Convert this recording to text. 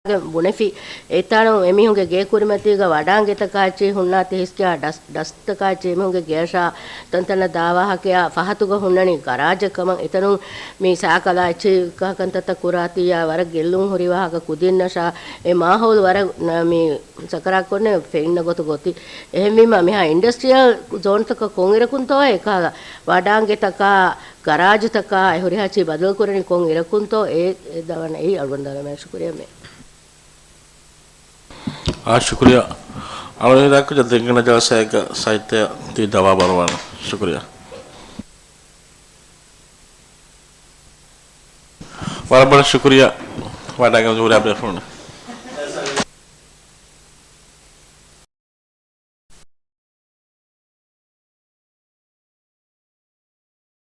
Bunefi etano emihunge ge kurimatiga wadange takachi hunnati hiskya dast takachi emihunge gesha tantana dawa hakya fahatuga hunnani garage kama etanu me sakala chi kakantata kuratiya war gellun huriwa haka kudinna sha e mahol war me sakara konne feinna gotu goti ehemima meha industrial zone taka kongirakun to eka wadange taka garage taka e hurihachi badal kurani kon irakun to e dawana e alwandala me shukriya me शुक्रिया अलविदा को जब देखना जगह साहित्य ती दवा बरवाना शुक्रिया बड़ा शुक्रिया वादा का जोर आपने फोन